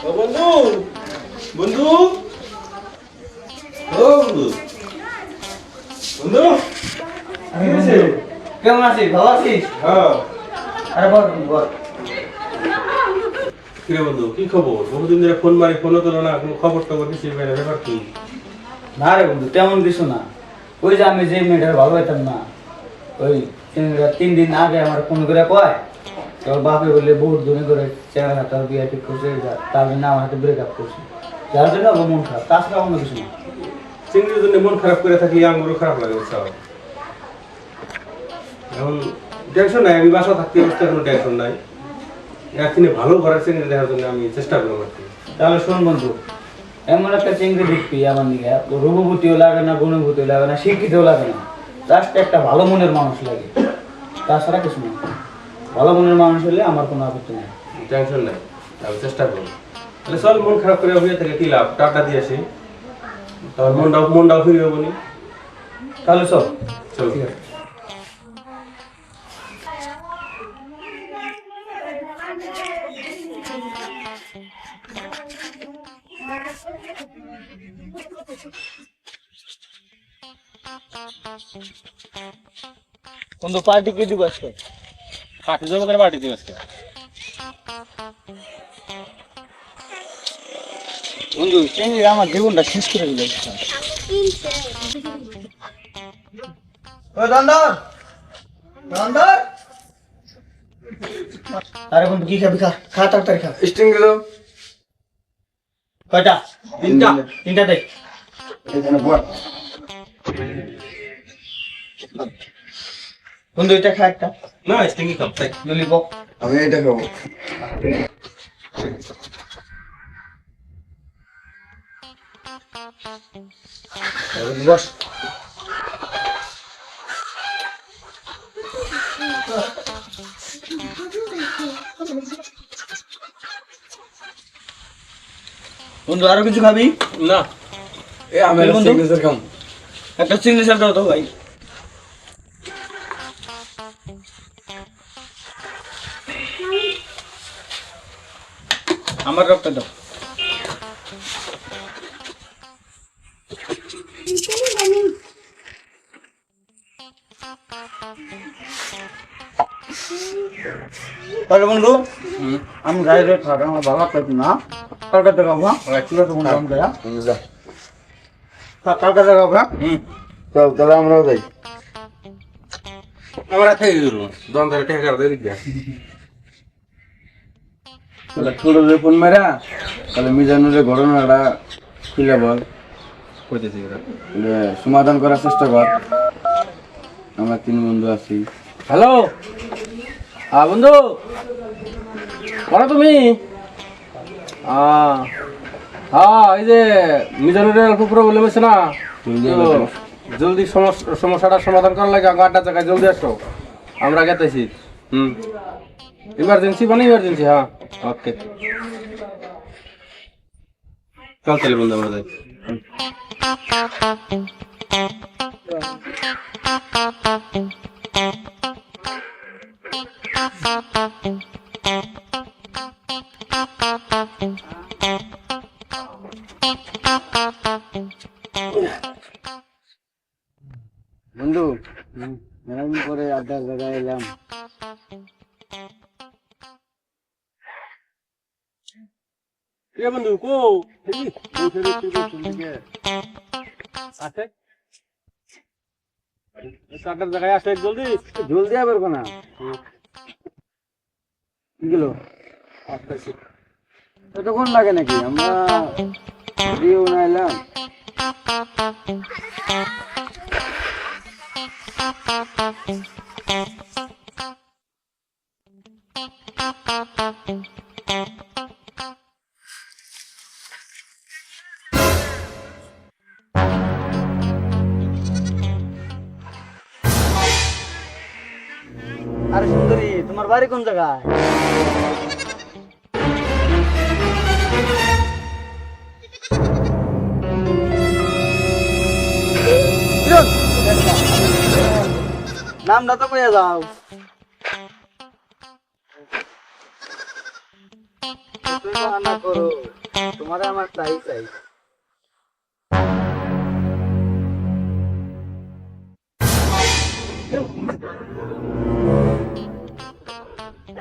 ও বন্ধু, বন্ধু, ও বন্ধু, বন্ধু, কি হয়েছে? কেমন আছিস? ভালো আছিস? হ্যাঁ। আরে বল বল। কিরে বন্ধু, কি খবর? বহুদিন ধরে ফোন মারি, ফোনও তোলো না, কোনো খবর টবর কিছু পাই না, ব্যাপার কি? না রে বন্ধু, তেমন কিছু না। ওই যে আমি যে মেয়েটার ভালো হইতাম না, ওই 3 দিন আগে আমার ফোন করে কয় তোর বাপে বলে বহুত দূরে করে চেহারা তার বিয়ে ঠিক করছে, তার জন্য আমার হাতে ব্রেকআপ করছে, যার জন্য আমার মন খারাপ, তাছাড়া অন্য কিছু না। চিংড়ির জন্য মন খারাপ করে থাকি, আঙ্গুরও খারাপ লাগে সব। এখন টেনশন নাই, আমি বাসা থাকতে অবস্থায় কোনো টেনশন নাই। একদিনে ভালো ঘরের চিংড়ি দেখার জন্য আমি চেষ্টা করবো আর কি। তাহলে শোন বন্ধু, এমন একটা চিংড়ি দেখবি আমার নিকে, রূপবতীও লাগে না, গুণবতীও লাগে না, শিক্ষিতও লাগে না, জাস্ট একটা ভালো মনের মানুষ লাগে, তাছাড়া কিছু না। ভালো মনের মানুষ হলে আমার কোনো আপত্তি নেই। টেনশন নাই, আমি চেষ্টা করবো। তাহলে চল, মন খারাপ করে হয়ে থেকে কি লাভ, টাটা দিয়ে আসি, তাহলে মনটাও ফিরে যাবো নি। তাহলে চল। চলো। ঠিক আছে। বন্ধু পার্টি কে দিব আজকে? পার্টি যাবো কেন? পার্টি দিবস কে? বন্ধু চিংড়ি আমার জীবনটা শেষ করে দিল। আরে বন্ধু কি খাবি? খা খা, তাড়াতাড়ি খা। স্টিং দিল কয়টা? তিনটা। তিনটা দেখ। এখানে বল। বন্ধু এটা খা একটা। না, স্টিংই খাপ তাই। ললিপপ। আমি এটা খাবো। বস। বন্ধু আরো কিছু খাবি? না। আমি বন্ধু? সিগনেচার খাম। একটা সিগনেচার দাও তো ভাই। আমার রক্ত দাও। তাহলে বন্ধু আমি গাড়ি রেট খাবো, আমার ভালো লাগতো না। কলকাতা খাবো, হ্যাঁ ঠিক আছে বন্ধু, আমি গেলাম। যা। কলকাতা খাবো, হ্যাঁ। চল তাহলে আমরাও যাই। আমরা থেকে গেল দন ধরে টেকা করে দিক দিয়া। তাহলে ছোট যে ফোন মেরা, তাহলে মিজানুর যে ঘটনাটা খুলে বল, কইতেছি এরা। সমাধান করার চেষ্টা কর। আমরা 3 বন্ধু আছি। হ্যালো, হ্যাঁ বন্ধু, বলো তুমি। হ্যাঁ, এই যে মিজানুরের অল্প প্রবলেম হয়েছে না, জলদি সমস্যাটা সমাধান করার লাগে আড্ডা জায়গায় জলদি আসো, আমরা গেতেছি। ইমার্জেন্সি মানে ইমার্জেন্সি। হ্যাঁ, ওকে, চল তাহলে বন্ধু আমরা যাই। বন্ধু মেলাদিন পরে আড্ডা জায়গায় এলাম। এ বন্ধু কো আছে কাটার জায়গায় আসে জলদি। জলদি আবার কোনা কি গেল? এতক্ষণ লাগে নাকি? আমরা দিয়েও না এলাম। আরে সুন্দরী, তোমার বাড়ি কোন জায়গায়? নামটা তো কইয়া যাও। যতই বাহানা করো তোমার আমার চাই চাই।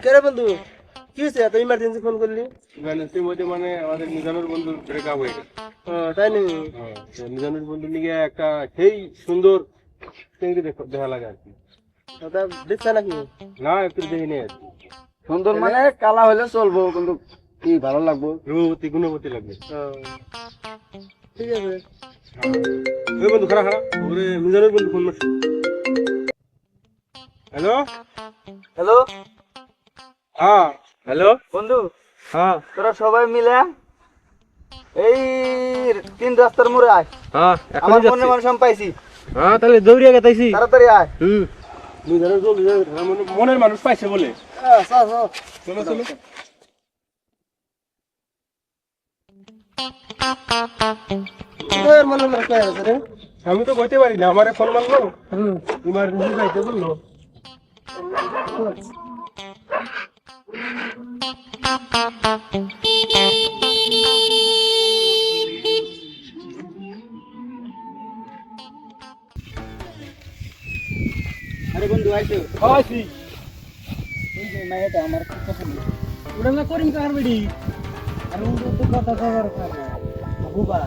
কেরে বন্ধু কি হয়েছে এত ইমার্জেন্সি ফোন করলি? ইমার্জেন্সি মধ্যে মানে আমাদের মিজানুর বন্ধুর ব্রেকআপ হয়ে গেছে। তাই নাকি? তো মিজানুর বন্ধু নিয়ে একটা সেই সুন্দর চিংড়ি দেখা লাগে আর কি। ওটা দিচ্ছে নাকি? না একটু দেখিনি আর কি। সুন্দর মানে কালা হলে চলবো, কিন্তু কি ভালো লাগবো। রূপবতী গুণবতী লাগবে। ঠিক আছে। ওই বন্ধু খারাপ খারাপ ওরে মিজানুর বন্ধু ফোন করছে। হ্যালো হ্যালো হ্যাঁ হ্যালো বন্ধু, হ্যাঁ তোরা সবাই মিলে এই 3 রাস্তার মোড়ে আয়। হ্যাঁ আমার মনে মানুষ আমি পাইছি, হ্যাঁ তাহলে দৌড়িয়ে গেতাইছি। তাড়াতাড়ি আয়। মিজানুর জলদি মনের মানুষ পাইছে বলে। চলো চলো মনে মনে কে আছে রে? আমি তো কইতে পারি না, আমারে ফোন মারলো ইমার্জেন্সি যাইতে বললো। আরে বন্ধু আইছো? আইছি এই যে মাইয়াটা আমার খুব পছন্দ। ওটা না করিম কার বেড়ি? আর বন্ধু তো কথা কবার খাবে গোবা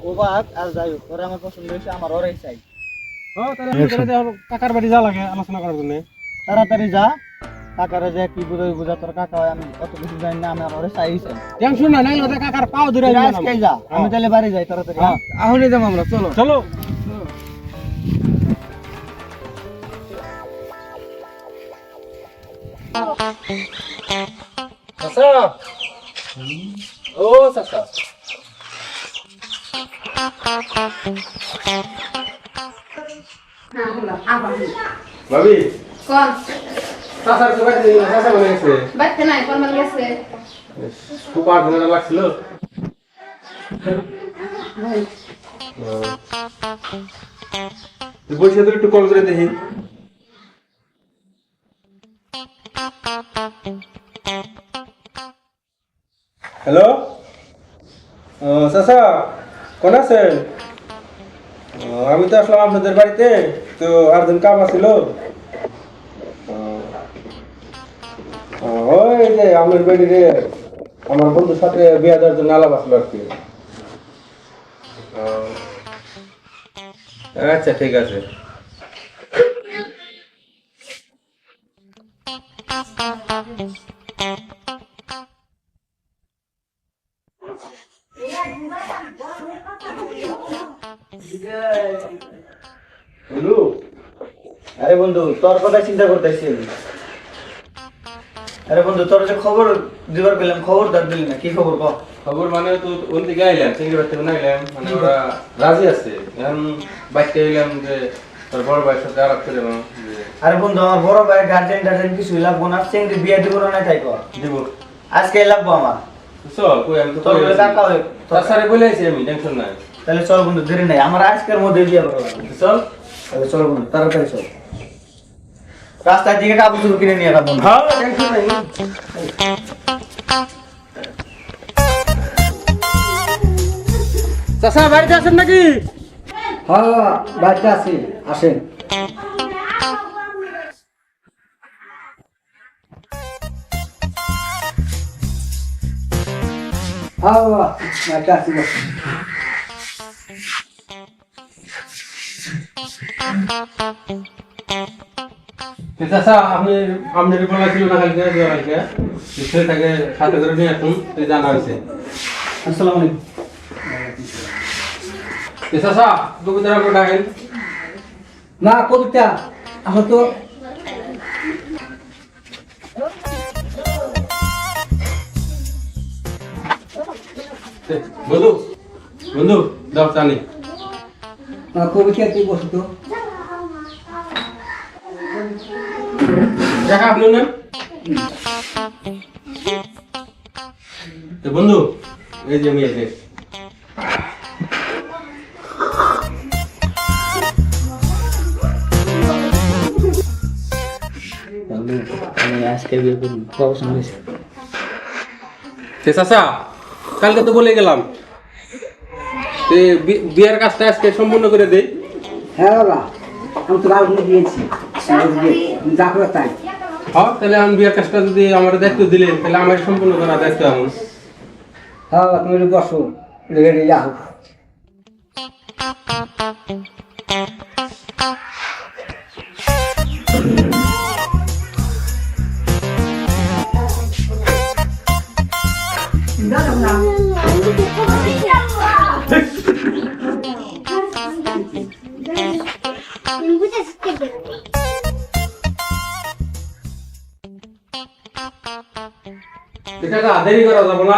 গোবা আর যাই হোক, ওরা আমার পছন্দ হয়েছে, আমার ওরাই চাই। হ্যাঁ তাহলে কাকার বাড়ি যা লাগে আলোচনা করার জন্য। তাড়াতাড়ি যা, কাকারে যে কি বুঝা তোর কাকা হয় আমি অত কিছু জানি না, আমি আর ওরে চাই চাই। টেনশন না নাই ওদের কাকার পাও ধরে আজকে যা, আমি তাহলে বাড়ি যাই তাড়াতাড়ি। আহনে যাবো আমরা, চলো। চলো চাচা ও চাচা ভাবি কোন চাচার তো বাড়ি চাচা বলে গেছে বাচ্চা নাই ফরমাল গেছে খুব আর ধরে লাগছিল। বসে তো একটু কল করে দেখি। হ্যালো চাচা কোন আছেন? আমি তো আসলাম আপনাদের বাড়িতে, তো আর্জেন্ট কাম আছিল। ওই যে আপনার বাড়িতে আমার বন্ধুর সাথে বিয়ে দেওয়ার জন্য আলাপ আসলো আর কি। আচ্ছা ঠিক আছে। বন্ধু আরে বন্ধু তোর কথা চিন্তা করতেছি আমি। আরে বন্ধু তোর যে খবর দিবার পেলাম, খবর দাঁত দিলি না, কি খবর ক? খবর মানে তো ওন থেকে আইলাম, চিংড়ি বাড়ি থেকে আইলাম, মানে ওরা রাজি আছে। এখন বাইকটা এলাম যে তোর বড় ভাইয়ের সাথে আলাপ করে যে আরে বন্ধু আমার বড় ভাই গার্জেন টার্জেন কিছু লাগবো না, চেংড়ি বিয়ে দিব না তাই কর, দিব। আজকে লাগবো আমার। চল কই আমি তো তোর বলে কাকা হয় তার সাথে বলে আইছি আমি, টেনশন নাই। তাহলে চল বন্ধু, দেরি নাই, আমার আজকের মধ্যে বিয়ে করা লাগবে। চল তাহলে চল বন্ধু তাড়াতাড়ি চল, রাস্তার দিকে কাপড় চোপড় কিনে নিয়ে রাখ বন্ধু। হ্যাঁ টেনশন নাই। চাচা বাড়িতে আছেন নাকি? হ্যাঁ বাড়িতে আছি, আসেন। হ্যাঁ বাড়িতে আছি। চাচা আপনি আপনার বলা ছিল না কালকে কালকে ছেলেটাকে সাথে করে নিয়ে আসুন, তুই জানা হয়েছে। আসসালামু আলাইকুম। চাচা কবিতার করে ডাকেন। না কবিতা আমার তো বন্ধু বন্ধু দাও টানি কবিতা কি বসে তো দেখা আপনি নেন। বন্ধু এই যে আমি এসে আমি আজকে বিয়ে করবো, কবে শুনেছি চাচা কালকে তো বলে গেলাম বিয়ের কাজটা আজকে সম্পূর্ণ করে দেই। হ্যাঁ বাবা, আমি তো রাগ দিয়েছি, যা করে তাই। হ্যাঁ তাহলে আমি বিয়ের কাজটা যদি আমার দায়িত্ব দিলেন তাহলে আমার সম্পূর্ণ করার দায়িত্ব এমন। হ্যাঁ বাবা, তুমি একটু বসো, রেডি যাও। দেরি করা যাবো না,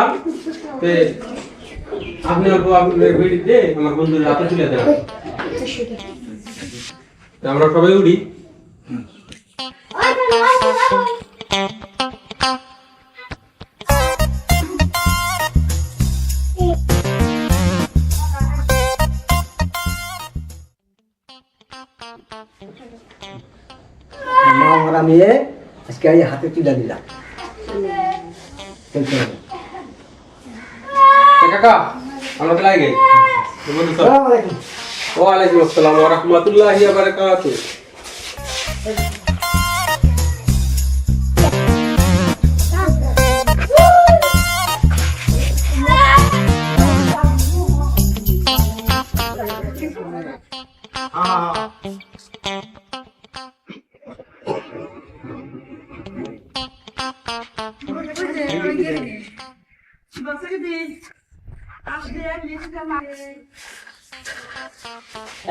আপনি অল্প আপনার বেডি দিয়ে আমার বন্ধুর হাতে তুলে দেন, আমরা সবাই উঠি। মা মারা মেয়ে আজকে এই হাতে তুলে দিলাম। কাকা আমরা তো লাগে ওয়ালাইকুম আসসালাম ওয়া রাহমাতুল্লাহি ওয়া বারাকাতুহু।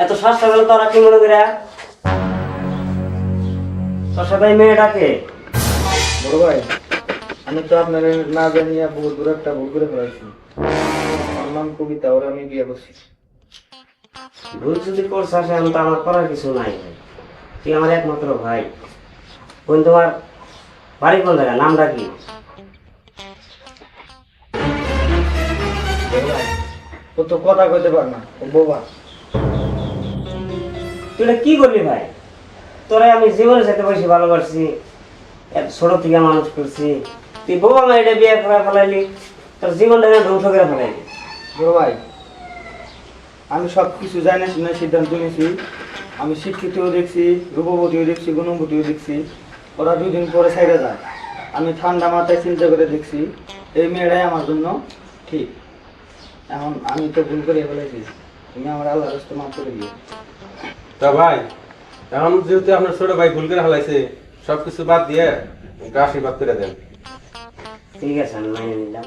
এত সস্তা গেল তোরা কি মনে করে সস্তা ভাই মেয়েটাকে বড় ভাই, আমি তো আপনার না জানিয়া বহু দূর একটা ভুল করে ফেলাইছি। আমার নাম কবিতা, ওরা আমি বিয়ে করছি। ভুল যদি করছে আসে আমি তো আমার করার কিছু নাই। তুই আমার একমাত্র ভাই। বোন তোমার বাড়ি কোন জায়গা, নামটা কি? ও তো কথা কইতে পার না, ও বোবা। তুই এটা কি করবি ভাই? তোরা আমি জীবনে যেতে বেশি ভালোবাসছি, এত ছোট থেকে মানুষ করছি, তুই বউ আমার এটা বিয়ে করে ফেলাইলি, তোর জীবনটা ধ্বংস করে ফেলাইলি। বড় ভাই, আমি সব কিছু জানি শুনে সিদ্ধান্ত নিয়েছি। আমি শিক্ষিতও দেখছি, রূপবতীও দেখছি, গুণবতীও দেখছি। ওরা 2 দিন পরে ছাইড়া যায়। আমি ঠান্ডা মাথায় চিন্তা করে দেখছি এই মেয়েটাই আমার জন্য ঠিক। এখন আমি তো ভুল করে ফেলেছি, তুমি আমার আল্লাহর রাস্তা মাফ করে দিও। তা ভাই এখন যেহেতু আপনার ছোট ভাই ভুল করে ফেলাইছে, সবকিছু বাদ দিয়ে ওকে আশীর্বাদ করে দেন। ঠিক আছে, আমি মানিয়ে নিলাম।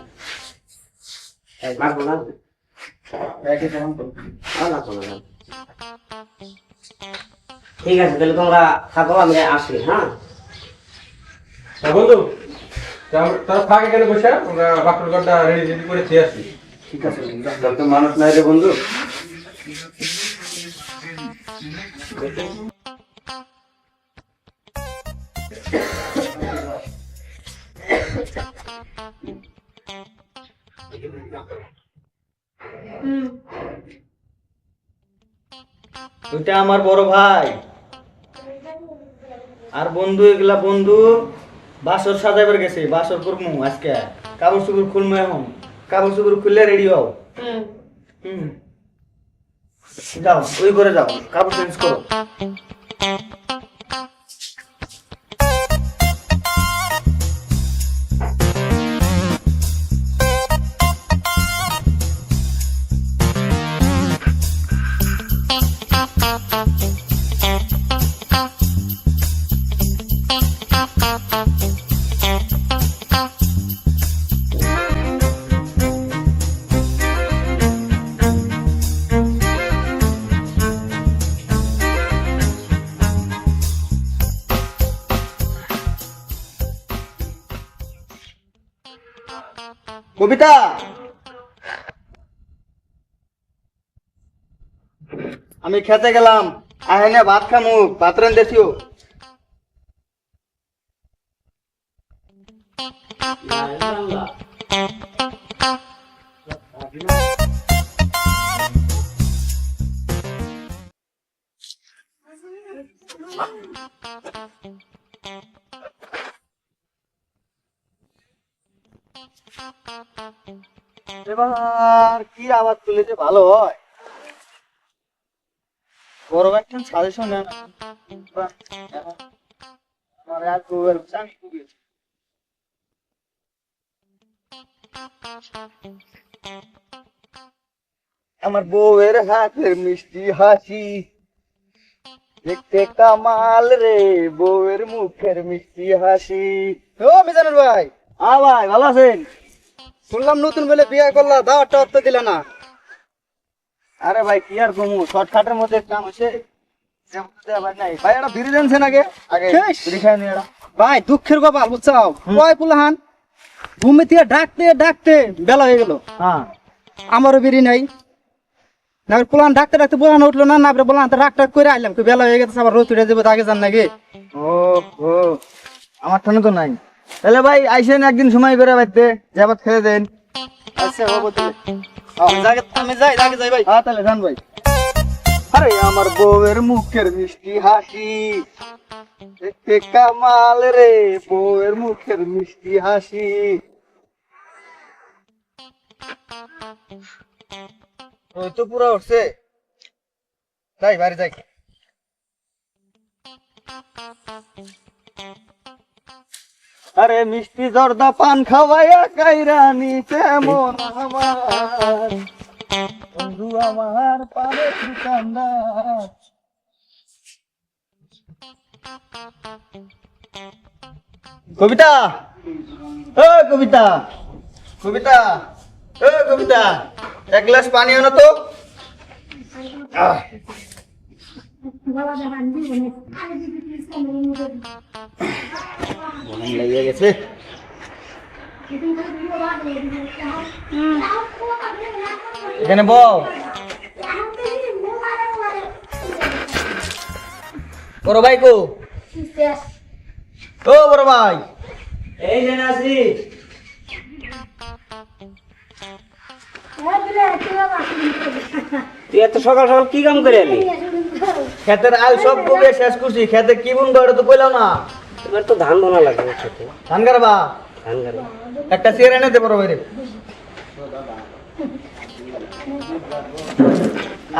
মারবো না? একই সমান করো। না, না। ঠিক আছে, তাহলে তোমরা থাকো, আমি আসি। হ্যাঁ তা বন্ধু তার ফাঁকে কেন বসে আমরা বাকর ঘরটা রেডি করে খেয়ে আসি। ঠিক আছে, তো মানুষ নাই রে বন্ধু। ওইটা আমার বড় ভাই আর বন্ধু। এগুলা বন্ধু বাসর সাজাইবার গেছে, বাসর করমু আজকে। কাপড় চোপড় খুলমু, এখন কাপড় চোপড় খুললে রেডি হও। যাও, ওই করে যাও, কাপড় চেঞ্জ করো। কবিতা, আমি খেতে গেলাম, আহেনে ভাত খামু, ভাত রান্ধেছিও। এবার কি আবাদ তুলে যে ভালো হয়, বড় একটা সাজেশন নেন। আমার আর গুগল আমি গুগল আমার বউয়ের হাতের মিষ্টি হাসি দেখতে কামাল রে, বউয়ের মুখের মিষ্টি হাসি। ও মিজানুর ভাই, ভাই ভালো আছেন? শুনলাম নতুন বলে বিয়ে করলা, দাওয়াত টাওয়াত তো দিলা না। আরে ভাই কি আর কমু, শর্টকাটের মধ্যে কাম হচ্ছে। ভাই একটা বিড়ি দেনছেন আগে আগে শেষ। বিড়ি খাই নিয়ে ভাই দুঃখের কপাল বুঝছাও, কয় পুলাহান ঘুমে থেকে ডাকতে ডাকতে বেলা হয়ে গেল, হ্যাঁ আমারও বেরি নাই। না পুলাহান ডাকতে ডাকতে বলান উঠলো না, না বলান রাগ টাক করে আইলাম, বেলা হয়ে গেছে, আবার রোদ উঠে যাবো, আগে যান নাকি। ও ও আমার ঠানে তো নাই। তাহলে ভাই আইসেন একদিন সময় করে বাড়িতে, যাবাত খেয়ে দেন। আচ্ছা বাবু আমি যাই, আগে যাই ভাই। হ্যাঁ তাহলে যান ভাই। আরে আমার বউয়ের মুখের মিষ্টি হাসি দেখতে কামাল রে, বউয়ের মুখের মিষ্টি হাসি। ওই তো পুরো উঠছে, যাই বাড়ি যাই। আরে মিষ্টি জর্দা পান খাওয়াইয়া কাইরা নিতে মন আমার, বন্ধু আমার পানের দোকানদার। কবিতা, ও কবিতা, কবিতা, ও কবিতা, এক গ্লাস পানি আনো তো। লেগে গেছে। এখানে বউ, বড় ভাই কো? ও বড় ভাই, এই যে আছি। তুই এত সকাল সকাল কি কাম করে এলি? ক্ষেতের আল সব কবে শেষ করছি, খেতে কি বুনবো এটা তো কইলাম না। এবার তো ধান বোনা লাগবে খেতে। ধান গাড়বা, ধান গাড়ি একটা চেয়ার এনে দে বড় ভাই রে।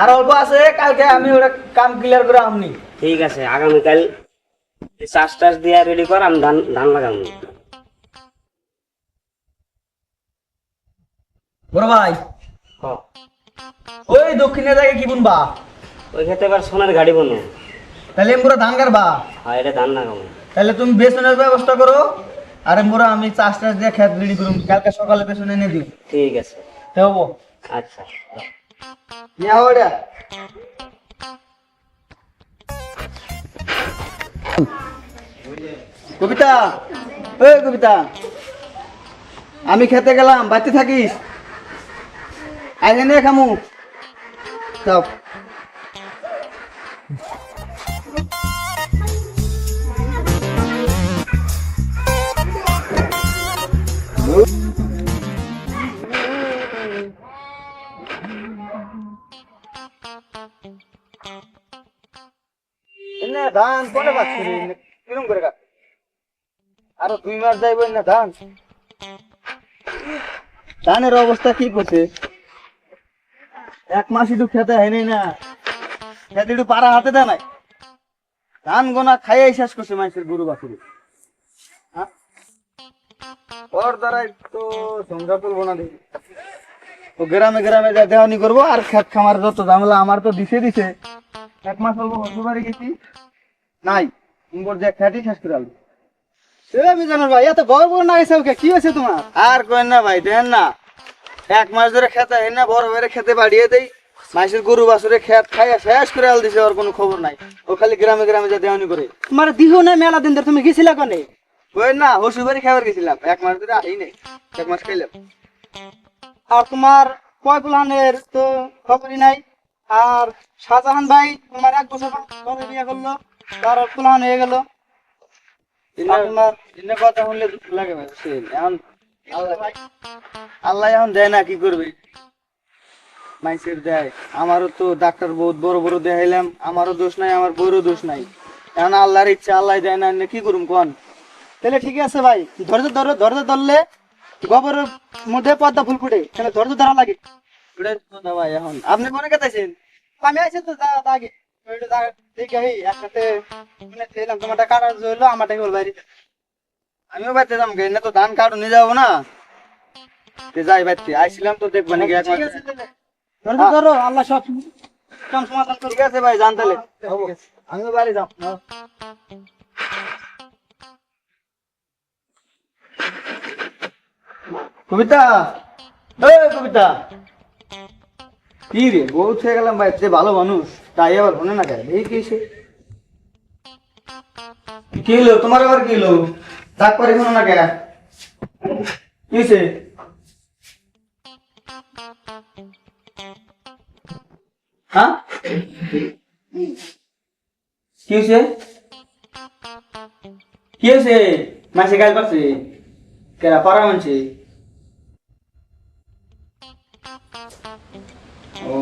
আর অল্প আছে, কালকে আমি ওটা কাম ক্লিয়ার করে আমনি। ঠিক আছে, আগামীকাল চাষ টাস দিয়ে রেডি কর, আমি ধান ধান লাগাবো। বড় ভাই হ্যাঁ, ওই দক্ষিণে জায়গায় কি বুনবা? ওই খেতে এবার সোনার গাড়ি বনো। তাহলে এমপুরা ধান গাড়বা, হ্যাঁ, এটা ধান লাগাবো। তাহলে তুমি বেসনের ব্যবস্থা করো, আর এমপুরা আমি চাষ টাস দিয়ে খেত রেডি করুন, কালকে সকালে বেসন এনে দিও। ঠিক আছে, হবো আচ্ছা। নিয়ে হবো এটা। কবিতা, ওই কবিতা, আমি খেতে গেলাম, বাড়িতে থাকিস, আইনে নিয়ে খামু। যাও। এনে ধান পরে পাচ্ছি কিরম করে কাট, আরো 2 মাস যাইব না ধান। ধানের অবস্থা কি করছে, 1 মাস একটু খেতে হয়নি না, খেতে একটু পাড়া হাতে দেয় নাই, ধান গোনা খাইয়াই শেষ করছে মানুষের গরু বাছুরি। ওর দ্বারাই তো সংসার চলবো না দেখি। ও গ্রামে গ্রামে যা দেওয়ানি করবো, আর খেত খামার যত ঝামেলা আমার তো দিছে। 1 মাস হবো শ্বশুরবাড়ি গেছি, নাই যে খেটি শেষ করে আলু। আমি জানার ভাই, এত বড় বড় না গেছে, ওকে কি হয়েছে তোমার? আর কেন না ভাই, দেন না 1 মাস ধরে খেতে হয় না, বড় বেড়ে খেতে বাড়িয়ে দেই, মাসের গরু বাছুরে খেত খাইয়া শেষ করে আল দিছে, ওর কোনো খবর নাই। ও খালি গ্রামে গ্রামে যা দেওয়ানি করে। তোমার দিহ না মেলা দিন ধরে, তুমি গেছিলা কনে? ওই না শ্বশুরবাড়ি খাবার গেছিলাম, 1 মাস ধরে আই নাই, 1 মাস খাইলাম। আর তোমার কয় পুলাহানের তো খবরই নাই। আর শাহজাহান ভাই তোমার 1 বছর পরে বিয়ে করলো, তার পুলাহান হয়ে গেল। কথা শুনলে দুঃখ লাগে ভাই, বুঝছেন? এখন আল্লাহ এখন দেয় না, কি করবে, মাইসের দেয়। আমারও তো ডাক্তার বহুত বড় বড় দেখাইলাম, আমারও দোষ নাই, আমার বউরও দোষ নাই। এখন আল্লাহর ইচ্ছা, আল্লাহ দেয় না, কি করুম কোন? তাহলে ঠিক আছে ভাই, ধৈর্য ধরলে গোবরের মধ্যে পদ্মা ফুল ফুটে তাহলে ধৈর্য ধরা লাগে। ওটাই তো কথা ভাই এখন আপনি মনে করতেছেন আমি আইছি তো আগে দেখে একসাথে এলাম তোমারটা কাটার জন্য আমারটা হল বাইরে। আমিও বাইতে যাম গে না তো ধান কাটু নিয়ে যাবো না যাই বাইতে আইছিলাম তো দেখবো নাকি এক মাস। ধৈর্য ধরো, আল্লাহ সব কাম সমাধান করবে। ঠিক আছে ভাই জানতালে আমিও বাড়ি যাও। কবিতা কবিতা কি রে বউ থেকে গেলাম ভাই যে ভালো মানুষ তাই আবার শোনে না কেন এই কি সে কি হলো তোমার আবার কি হলো ডাক করে শোনো না কেন কি হয়েছে হ্যাঁ কি হয়েছে কি হয়েছে মাসে গাল পাচ্ছে কেরা পারা মানছে ও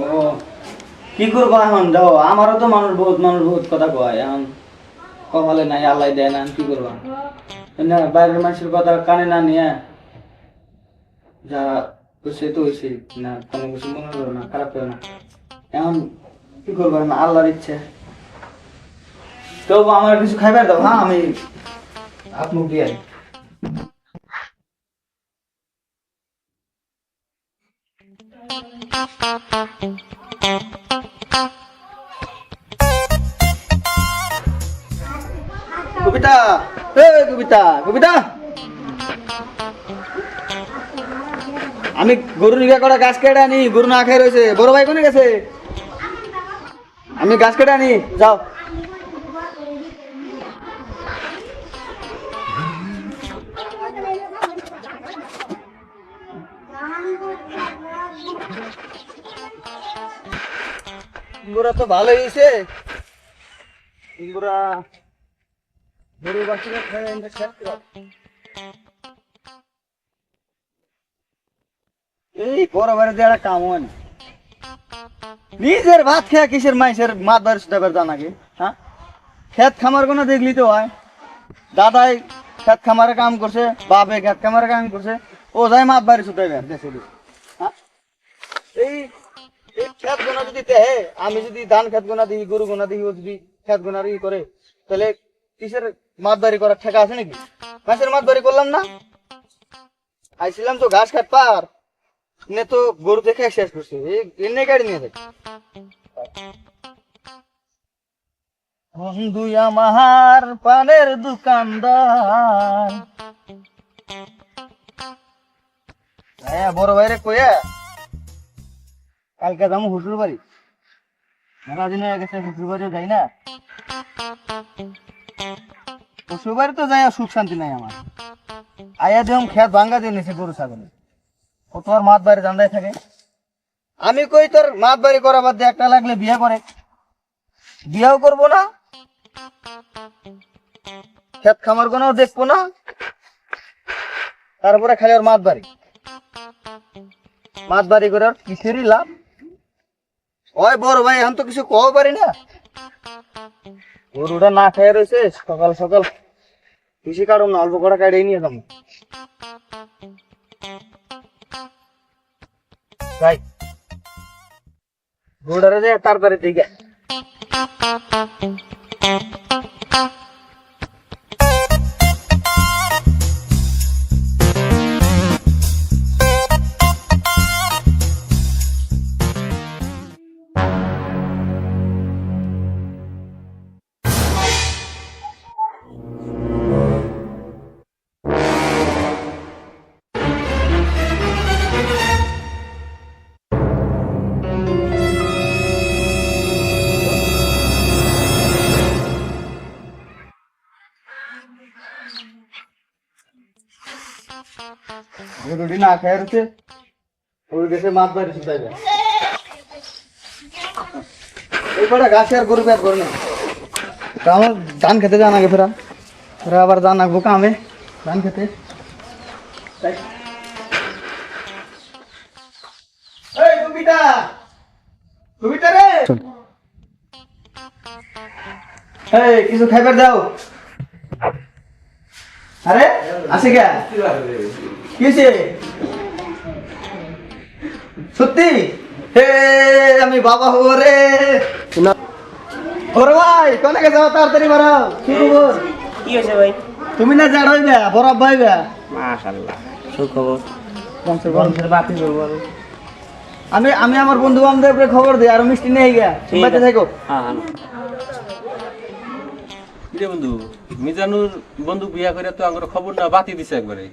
কি করবো এখন যাও আমারও তো মানুষ বহুত কথা কয় এখন কপালে নাই আল্লাহ দেয় না কি করবো না বাইরের মানুষের কথা কানে না নিয়ে যা হয়েছে তো হয়েছে না কোনো কিছু মনে করো না খারাপ করো না এখন কি করবো না আল্লাহর ইচ্ছে তবু আমার কিছু খাইবার দাও হ্যাঁ আমি হাত মুখ দিয়ে আই। কবিতা কবিতা কবিতা আমি গরু নিগা করা গাছ কেটে আনি গরু না খাই রয়েছে বড় ভাই কোনে গেছে আমি গাছ কেটে আনি যাও ইঙ্গুরা তো ভালোই হয়েছে ইঙ্গুরা গরু বাচ্চাকে খেয়ে এই বড় বাড়িতে একটা কাম হয় না নিজের ভাত খেয়ে কিসের মাইসের মাত বাড়ি সুতাবার জানাকে হ্যাঁ খেত খামার কোনো দেখলি তো হয় দাদাই খেত খামারে কাম করছে বাপে খেত খামারে কাম করছে ও যাই মাত বাড়ি সুতাইবার দেশে হ্যাঁ এই খেত গোনা যদি দেহে আমি যদি ধান খেত গোনা দিই গরু গোনা দিই ও যদি খেত গোনার ই করে তাহলে কিসের মাত বাড়ি করার ঠেকা আছে নাকি মাছের মাত বাড়ি করলাম না আইছিলাম তো ঘাস কাট পার নে তো গরু দেখে শেষ করছে এনে গাড়ি নিয়ে যাই বন্ধু আমার পানের দোকানদার হ্যাঁ বড় ভাইরে কইয়া কালকে যাবো হুটুর বাড়ি মেলা দিন হয়ে গেছে হুটুর বাড়িও যাই না শ্বশুর বাড়ি তো যাই সুখ শান্তি নাই আমার আয়া দেখুন খেত ভাঙ্গা দিয়ে নিছে গরু ছাগলে ও তোর মাত বাড়ি জান্দায় থাকে আমি কই তোর মাত বাড়ি করা বাদ দিয়ে একটা লাগলে বিয়ে করে বিয়েও করবো না খেত খামার কোনাও দেখবো না তারপরে খালি ওর মাত বাড়ি করে ওর কিসেরই লাভ ওই বড় ভাই এখন তো কিছু কও পারি না গরুটা না খেয়ে রয়েছে সকাল সকাল বেশি কাটুন না অল্প করে কাটিয়ে নিয়ে যাবো তাই গরুটারে যে তাড়াতাড়ি দিকে গরুটি না খেয়ে রয়েছে ওই দেশে মাছ বাড়ি শুধাই যায় এই কটা গাছে আর গরু পেট করে না আমার ধান খেতে যান আগে ফেরা ফেরা আবার যান আঁকবো কামে ধান খেতে তাই এই কবিতা কবিতা রে এই কিছু খাইবার দাও আরে আছে কে কিসে সত্যি? হে আমি বাবা হবো রে। ওরে ভাই কোনে গেছে তাড়াতাড়ি বাড়াও। কি খবর? কি হয়েছে ভাই? তুমি না জাড় হইবে বড় ভাইবে। মাশাআল্লাহ সুখবর। বংশের বাতি করবো আর। আমি আমার বন্ধু বান্ধবদের খবর দিই আর মিষ্টি নিয়ে গিয়া ঠিক বাড়িতে আছে। থাকো। হ্যাঁ কিরে বন্ধু, মিজানুর বন্ধু বিয়া করে তো আমার খবর না বাতি দিছে একবারে।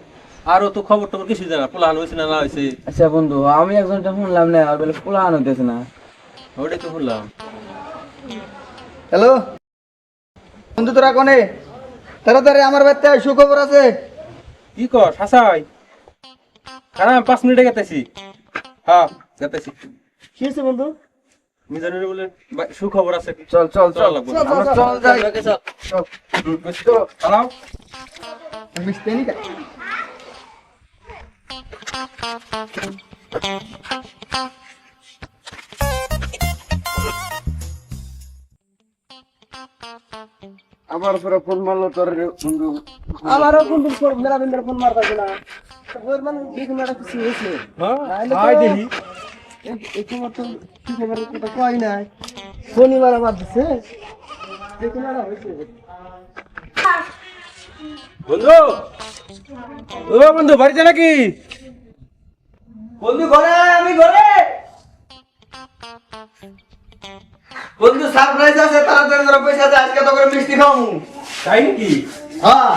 আরো তো খবর টবর কিছু জানা, পোলাহান হয়েছে না না হয়েছে, আচ্ছা বন্ধু, আমি একজনটা শুনলাম না আর বলে পোলাহান হইতেছে না। ওটাই তো শুনলাম। হ্যালো বন্ধু, তোরা কোনে? তাড়াতাড়ি আমার বাড়িতে আয়, সুখবর আছে। কি কর হাসাই? খারাপ 5 মিনিটে গেতেছি। হ্যাঁ গেতেছি। কি হয়েছে বন্ধু? মিজানুর বলে সুখবর আছে। চল চল চল লাগবো। আমরা চল যাই। চালাও। মিষ্টি নি কা? আবার পরে ফোন মারলো তোর বন্ধু। আমারও কোন দিন ফোন মেলা দিন ধরে ফোন মারতাছে না। ওর মানে দেখুন একটা কিছু হয়েছে। হাই দেখি। এই তোমার তো কি খবর কথা কই নাই। ফোনই মারা মারতেছে। দেখুন আর হয়েছে। বন্ধু, ও বন্ধু বাড়িতে নাকি? বন্ধু ঘরে আয়, আমি ঘরে। বন্ধু সারপ্রাইজ আছে, তাড়াতাড়ি তোরা পয়সা দে, আজকে তো করে মিষ্টি খাওয়ামু। তাই নাকি? হ্যাঁ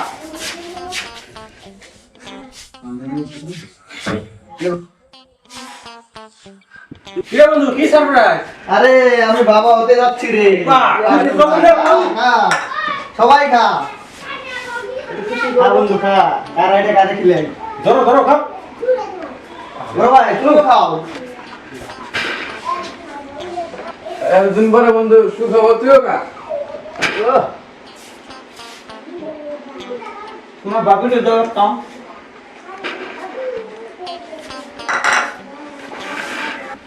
কিরে বন্ধু, কি সারপ্রাইজ? আরে আমি বাবা হতে যাচ্ছি রে। বাহ, আরে তুমি বাবা হতে যাও? খা, সবাই খা। খা বন্ধু খা, আর এটা কাজে খিলে। ধরো ধরো খাও। বড় ভাই তুমি খাও। একদিন পরে বন্ধু সুখবর তুইও কা। তোমার বাবুকে দাও কাম।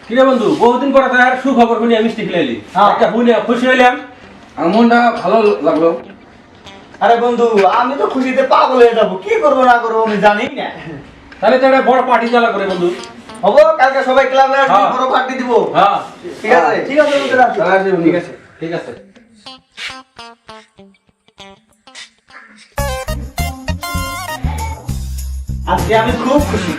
কিরে বন্ধু, বহুদিন পরে তার সুখবর শুনি মিষ্টি খেলাইলি। হ্যাঁ। একটা শুনে খুশি হইলাম। আমার মনটা ভালো লাগলো। আরে বন্ধু আমি তো খুশিতে পাগল হয়ে যাবো, কি করবো না করবো আমি জানি না। তাহলে তো একটা বড় পার্টি চালা করে বন্ধু। হবো কালকে সবাই ক্লাবে আসবে, হ্যাঁ। বড় পার্টি দিব। হ্যাঁ ঠিক আছে ঠিক আছে বন্ধু, রাখি। ঠিক আছে ঠিক আছে। আজকে আমি খুব খুশি।